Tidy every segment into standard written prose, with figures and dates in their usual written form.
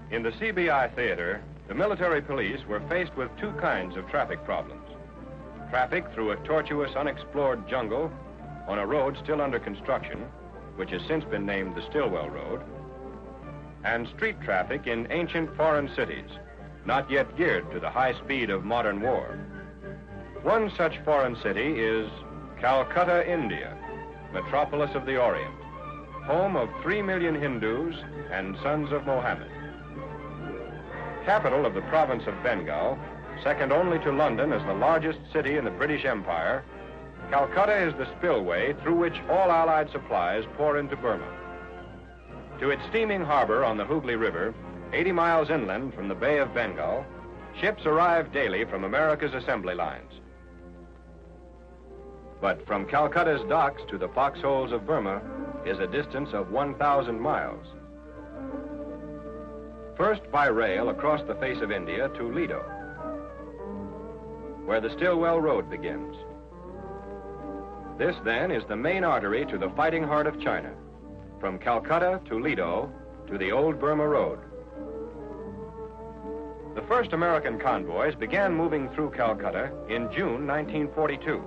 In the CBI theater, the military police were faced with two kinds of traffic problems. Traffic through a tortuous, unexplored jungle on a road still under construction, which has since been named the Stillwell Road, and street traffic in ancient foreign cities, not yet geared to the high speed of modern war. One such foreign city is Calcutta, India, metropolis of the Orient, home of 3 million Hindus and sons of Mohammed. Capital of the province of Bengal, second only to London as the largest city in the British Empire, Calcutta is the spillway through which all Allied supplies pour into Burma. To its steaming harbor on the Hooghly River, 80 miles inland from the Bay of Bengal, ships arrive daily from America's assembly lines. But from Calcutta's docks to the foxholes of Burma is a distance of 1,000 miles. First by rail across the face of India to Lido, where the Stillwell Road begins. This, then, is the main artery to the fighting heart of China, from Calcutta to Lido to the old Burma Road. The first American convoys began moving through Calcutta in June 1942.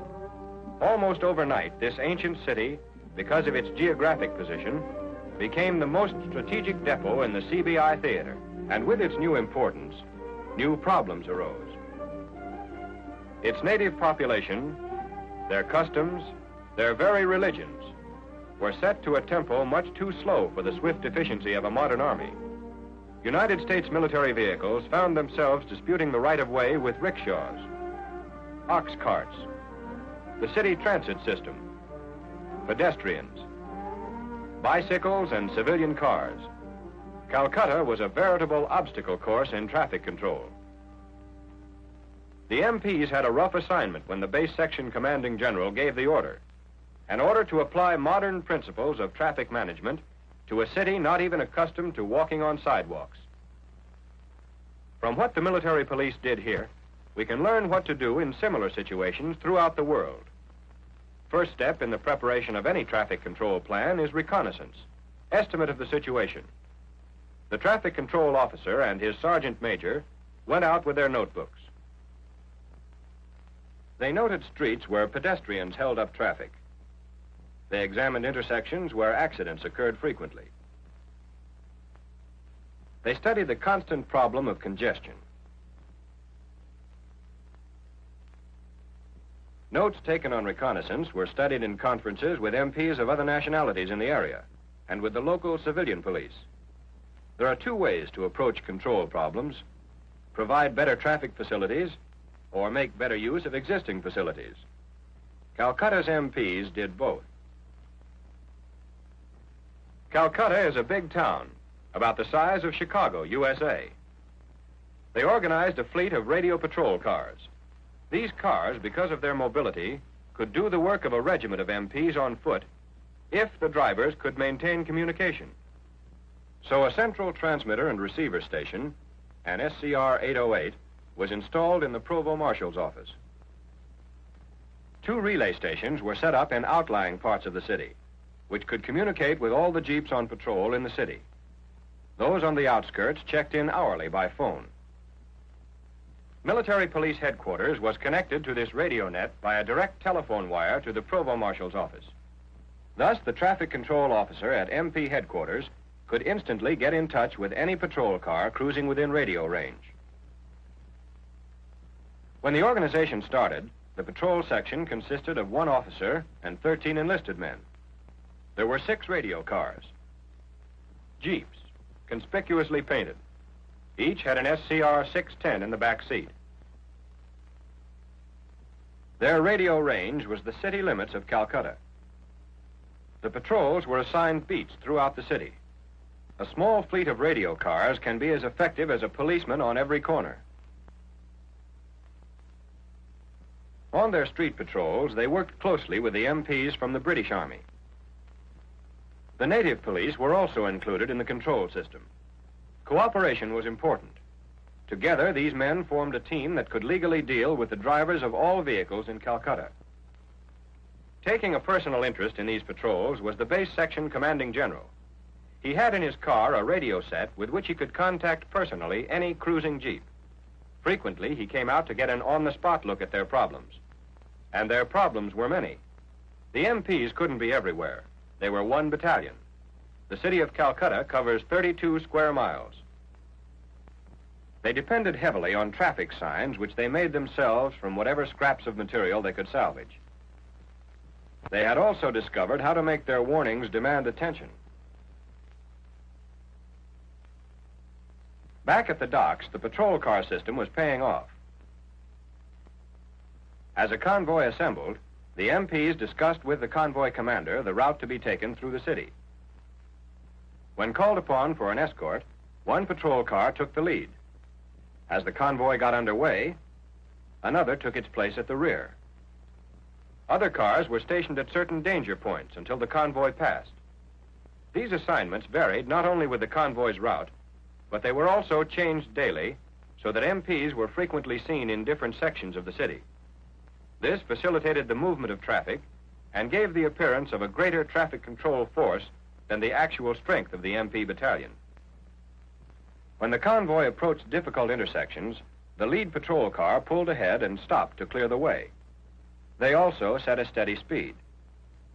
Almost overnight, this ancient city, because of its geographic position, became the most strategic depot in the CBI theater. And with its new importance, new problems arose. Its native population, their customs, their very religions, were set to a tempo much too slow for the swift efficiency of a modern army. United States military vehicles found themselves disputing the right-of-way with rickshaws, ox carts, the city transit system, pedestrians, bicycles, and civilian cars. Calcutta was a veritable obstacle course in traffic control. The MPs had a rough assignment when the base section commanding general gave the order, an order to apply modern principles of traffic management to a city not even accustomed to walking on sidewalks. From what the military police did here, we can learn what to do in similar situations throughout the world. First step in the preparation of any traffic control plan is reconnaissance, estimate of the situation. The traffic control officer and his sergeant major went out with their notebooks. They noted streets where pedestrians held up traffic. They examined intersections where accidents occurred frequently. They studied the constant problem of congestion. Notes taken on reconnaissance were studied in conferences with MPs of other nationalities in the area and with the local civilian police. There are two ways to approach control problems: provide better traffic facilities or make better use of existing facilities. Calcutta's MPs did both. Calcutta is a big town, about the size of Chicago, USA. They organized a fleet of radio patrol cars. These cars, because of their mobility, could do the work of a regiment of MPs on foot if the drivers could maintain communication. So a central transmitter and receiver station, an SCR 808, was installed in the Provost Marshal's office. Two relay stations were set up in outlying parts of the city, which could communicate with all the jeeps on patrol in the city. Those on the outskirts checked in hourly by phone. Military Police Headquarters was connected to this radio net by a direct telephone wire to the Provost Marshal's office. Thus, the traffic control officer at MP headquarters could instantly get in touch with any patrol car cruising within radio range. When the organization started, the patrol section consisted of 1 officer and 13 enlisted men. There were 6 radio cars, jeeps, conspicuously painted. Each had an SCR 610 in the back seat. Their radio range was the city limits of Calcutta. The patrols were assigned beats throughout the city. A small fleet of radio cars can be as effective as a policeman on every corner. On their street patrols, they worked closely with the MPs from the British Army. The native police were also included in the control system. Cooperation was important. Together, these men formed a team that could legally deal with the drivers of all vehicles in Calcutta. Taking a personal interest in these patrols was the base section commanding general. He had in his car a radio set with which he could contact personally any cruising jeep. Frequently, he came out to get an on-the-spot look at their problems. And their problems were many. The MPs couldn't be everywhere. They were one battalion. The city of Calcutta covers 32 square miles. They depended heavily on traffic signs, which they made themselves from whatever scraps of material they could salvage. They had also discovered how to make their warnings demand attention. Back at the docks, the patrol car system was paying off. As a convoy assembled, the MPs discussed with the convoy commander the route to be taken through the city. When called upon for an escort, one patrol car took the lead. As the convoy got underway, another took its place at the rear. Other cars were stationed at certain danger points until the convoy passed. These assignments varied not only with the convoy's route, but they were also changed daily so that MPs were frequently seen in different sections of the city. This facilitated the movement of traffic and gave the appearance of a greater traffic control force than the actual strength of the MP battalion. When the convoy approached difficult intersections, the lead patrol car pulled ahead and stopped to clear the way. They also set a steady speed.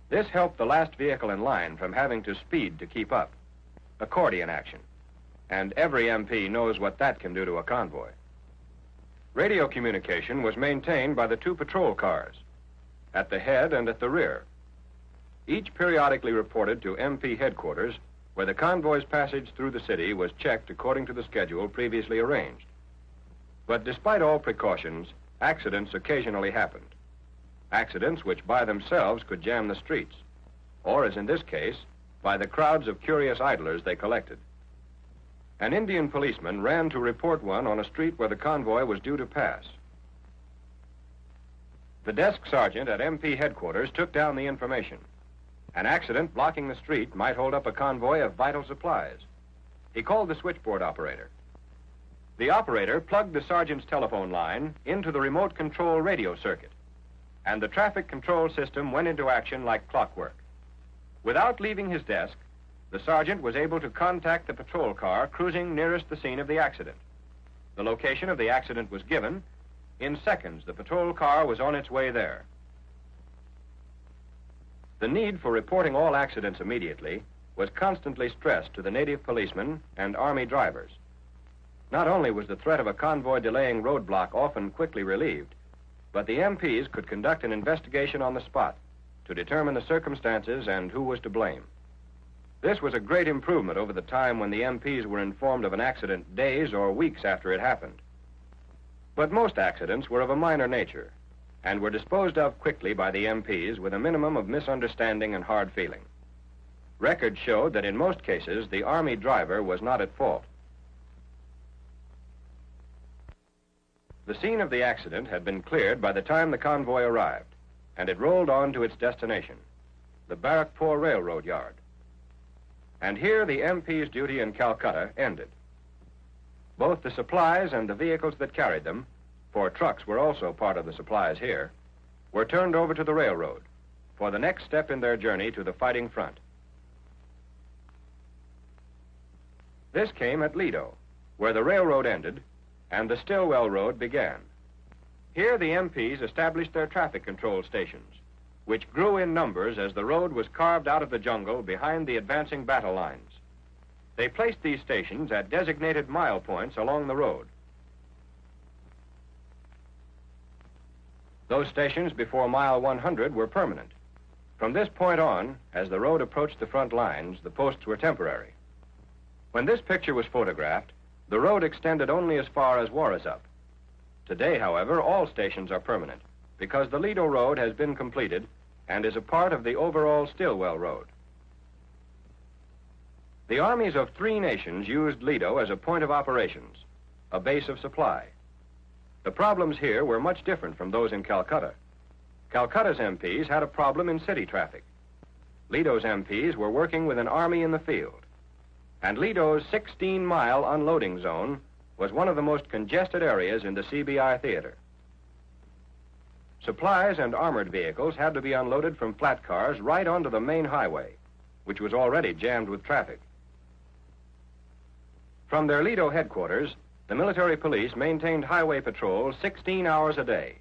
This helped the last vehicle in line from having to speed to keep up. Accordion action. And every MP knows what that can do to a convoy. Radio communication was maintained by the two patrol cars, at the head and at the rear. Each periodically reported to MP headquarters, where the convoy's passage through the city was checked according to the schedule previously arranged. But despite all precautions, accidents occasionally happened. Accidents which by themselves could jam the streets, or as in this case, by the crowds of curious idlers they collected. An Indian policeman ran to report one on a street where the convoy was due to pass. The desk sergeant at MP headquarters took down the information. An accident blocking the street might hold up a convoy of vital supplies. He called the switchboard operator. The operator plugged the sergeant's telephone line into the remote control radio circuit, and the traffic control system went into action like clockwork. Without leaving his desk, the sergeant was able to contact the patrol car cruising nearest the scene of the accident. The location of the accident was given. In seconds, the patrol car was on its way there. The need for reporting all accidents immediately was constantly stressed to the native policemen and Army drivers. Not only was the threat of a convoy delaying roadblock often quickly relieved, but the MPs could conduct an investigation on the spot to determine the circumstances and who was to blame. This was a great improvement over the time when the MPs were informed of an accident days or weeks after it happened. But most accidents were of a minor nature and were disposed of quickly by the MPs with a minimum of misunderstanding and hard feeling. Records showed that in most cases, the Army driver was not at fault. The scene of the accident had been cleared by the time the convoy arrived, and it rolled on to its destination, the Barrackpore Railroad Yard. And here the MP's duty in Calcutta ended. Both the supplies and the vehicles that carried them, for trucks were also part of the supplies here, were turned over to the railroad for the next step in their journey to the fighting front. This came at Lido, where the railroad ended and the Stillwell Road began. Here the MPs established their traffic control stations, which grew in numbers as the road was carved out of the jungle behind the advancing battle lines. They placed these stations at designated mile points along the road. Those stations before mile 100 were permanent. From this point on, as the road approached the front lines, the posts were temporary. When this picture was photographed, the road extended only as far as Warrasup. Today, however, all stations are permanent because the Lido Road has been completed and is a part of the overall Stillwell Road. The armies of 3 nations used Lido as a point of operations, a base of supply. The problems here were much different from those in Calcutta. Calcutta's MPs had a problem in city traffic. Lido's MPs were working with an army in the field. And Lido's 16-mile unloading zone was one of the most congested areas in the CBI theater. Supplies and armored vehicles had to be unloaded from flat cars right onto the main highway, which was already jammed with traffic. From their Lido headquarters, the military police maintained highway patrols 16 hours a day.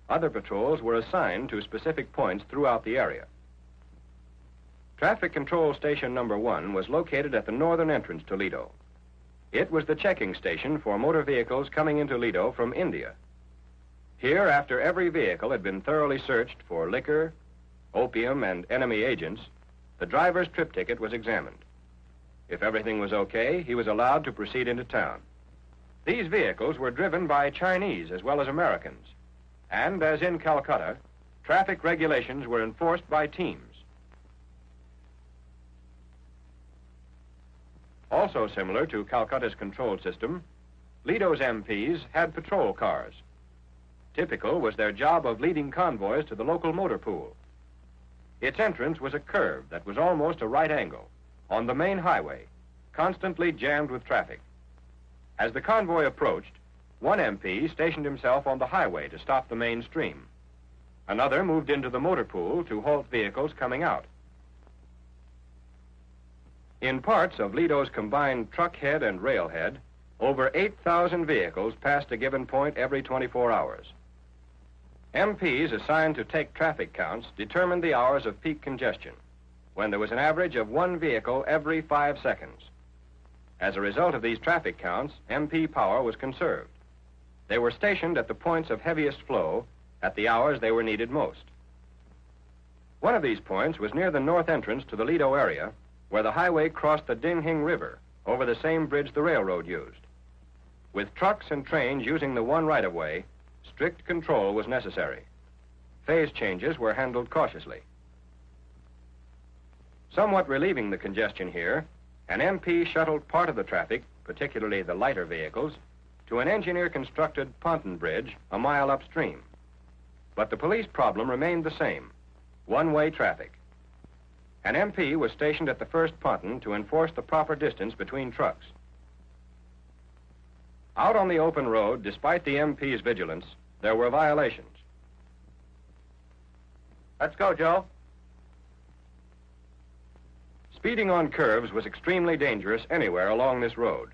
Other patrols were assigned to specific points throughout the area. Traffic Control Station Number 1 was located at the northern entrance to Lido. It was the checking station for motor vehicles coming into Lido from India. Here, after every vehicle had been thoroughly searched for liquor, opium, and enemy agents, the driver's trip ticket was examined. If everything was okay, he was allowed to proceed into town. These vehicles were driven by Chinese as well as Americans, and as in Calcutta, traffic regulations were enforced by teams. Also similar to Calcutta's control system, Lido's MPs had patrol cars. Typical was their job of leading convoys to the local motor pool. Its entrance was a curve that was almost a right angle on the main highway, constantly jammed with traffic. As the convoy approached, one MP stationed himself on the highway to stop the main stream. Another moved into the motor pool to halt vehicles coming out. In parts of Lido's combined truck head and rail head, over 8,000 vehicles passed a given point every 24 hours. MPs assigned to take traffic counts determined the hours of peak congestion, when there was an average of one vehicle every 5 seconds. As a result of these traffic counts, MP power was conserved. They were stationed at the points of heaviest flow at the hours they were needed most. One of these points was near the north entrance to the Lido area, where the highway crossed the Dinghing River over the same bridge the railroad used. With trucks and trains using the one right-of-way, strict control was necessary. Phase changes were handled cautiously. Somewhat relieving the congestion here, an MP shuttled part of the traffic, particularly the lighter vehicles, to an engineer-constructed ponton bridge a mile upstream. But the police problem remained the same: one-way traffic. An MP was stationed at the first ponton to enforce the proper distance between trucks. Out on the open road, despite the MP's vigilance, there were violations. Let's go, Joe. Speeding on curves was extremely dangerous anywhere along this road.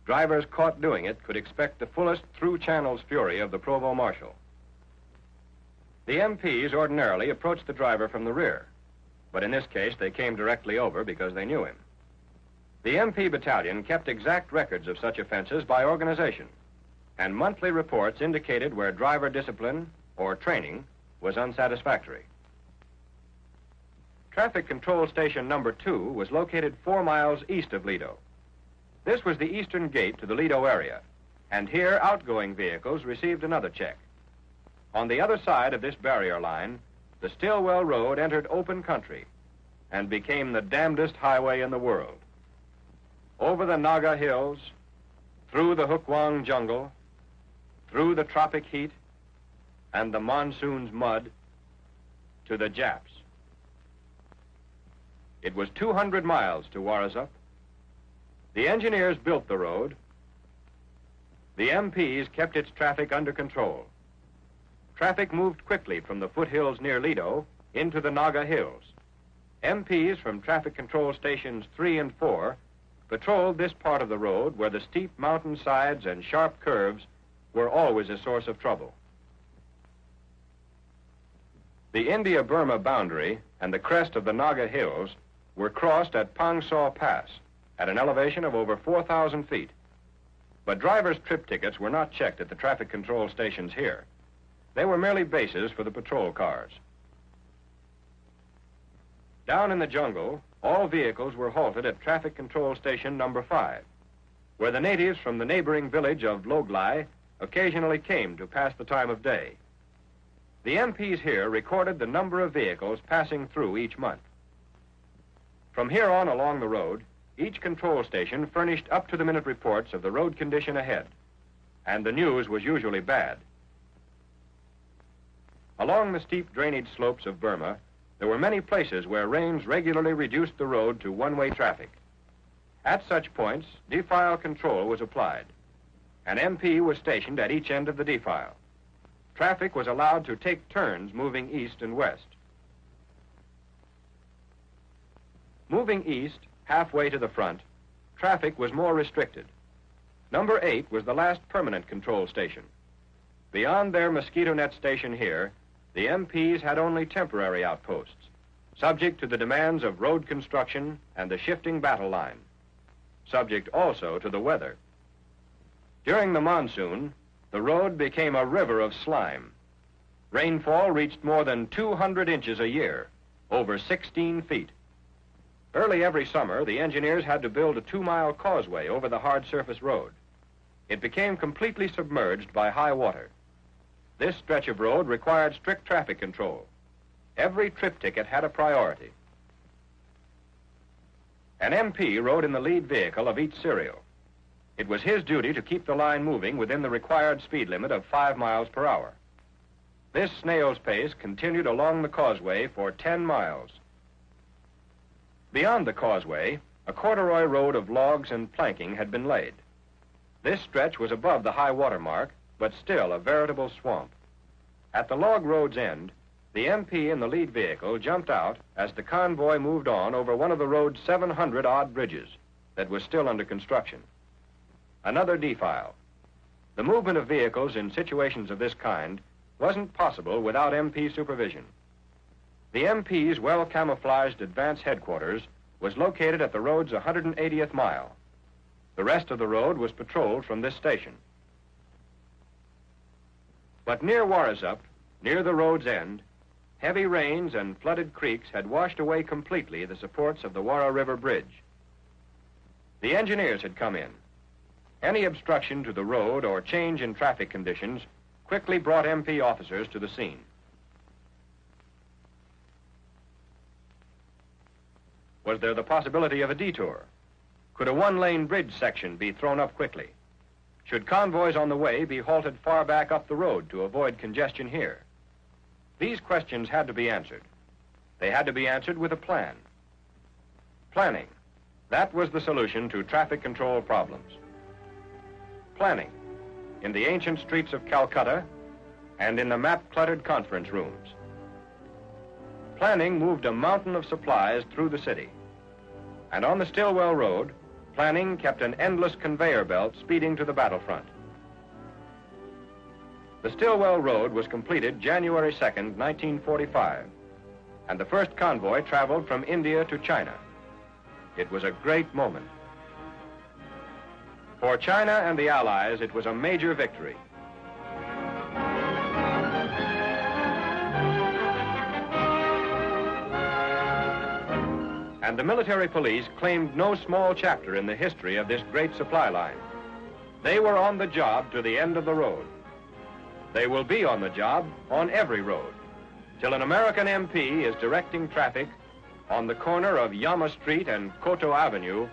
Drivers caught doing it could expect the fullest through-channels fury of the Provost Marshal. The MPs ordinarily approached the driver from the rear, but in this case they came directly over because they knew him. The MP battalion kept exact records of such offenses by organization, and monthly reports indicated where driver discipline or training was unsatisfactory. Traffic Control Station Number 2 was located 4 miles east of Lido. This was the eastern gate to the Lido area, and here outgoing vehicles received another check. On the other side of this barrier line, the Stillwell Road entered open country and became the damnedest highway in the world. Over the Naga Hills, through the Hukwang jungle, through the tropic heat and the monsoon's mud, to the Japs. It was 200 miles to Warisop. The engineers built the road. The MPs kept its traffic under control. Traffic moved quickly from the foothills near Lido into the Naga Hills. MPs from Traffic Control Stations 3 and 4 patrolled this part of the road where the steep mountain sides and sharp curves were always a source of trouble. The India-Burma boundary and the crest of the Naga Hills were crossed at Pangsaw Pass at an elevation of over 4,000 feet. But drivers' trip tickets were not checked at the traffic control stations here. They were merely bases for the patrol cars. Down in the jungle, all vehicles were halted at Traffic Control Station Number 5, where the natives from the neighboring village of Loglai occasionally came to pass the time of day. The MPs here recorded the number of vehicles passing through each month. From here on along the road, each control station furnished up-to-the-minute reports of the road condition ahead, and the news was usually bad. Along the steep drainage slopes of Burma, there were many places where rains regularly reduced the road to one-way traffic. At such points, defile control was applied. An MP was stationed at each end of the defile. Traffic was allowed to take turns moving east and west. Moving east, halfway to the front, traffic was more restricted. Number 8 was the last permanent control station. Beyond their mosquito net station here, the MPs had only temporary outposts, subject to the demands of road construction and the shifting battle line, subject also to the weather. During the monsoon, the road became a river of slime. Rainfall reached more than 200 inches a year, over 16 feet. Early every summer, the engineers had to build a 2-mile causeway over the hard surface road. It became completely submerged by high water. This stretch of road required strict traffic control. Every trip ticket had a priority. An MP rode in the lead vehicle of each serial. It was his duty to keep the line moving within the required speed limit of 5 miles per hour. This snail's pace continued along the causeway for 10 miles. Beyond the causeway, a corduroy road of logs and planking had been laid. This stretch was above the high water mark, but still a veritable swamp. At the log road's end, the MP in the lead vehicle jumped out as the convoy moved on over one of the road's 700-odd bridges that was still under construction. Another defile. The movement of vehicles in situations of this kind wasn't possible without MP supervision. The MP's well-camouflaged advance headquarters was located at the road's 180th mile. The rest of the road was patrolled from this station. But near Warasup, near the road's end, heavy rains and flooded creeks had washed away completely the supports of the Warra River Bridge. The engineers had come in. Any obstruction to the road or change in traffic conditions quickly brought MP officers to the scene. Was there the possibility of a detour? Could a one-lane bridge section be thrown up quickly? Should convoys on the way be halted far back up the road to avoid congestion here? These questions had to be answered. They had to be answered with a plan. Planning. That was the solution to traffic control problems. Planning. In the ancient streets of Calcutta and in the map-cluttered conference rooms. Planning moved a mountain of supplies through the city. And on the Stillwell Road, planning kept an endless conveyor belt speeding to the battlefront. The Stillwell Road was completed January 2nd, 1945, and the first convoy traveled from India to China. It was a great moment. For China and the Allies, it was a major victory. And the military police claimed no small chapter in the history of this great supply line. They were on the job to the end of the road. They will be on the job on every road, till an American MP is directing traffic on the corner of Yama Street and Koto Avenue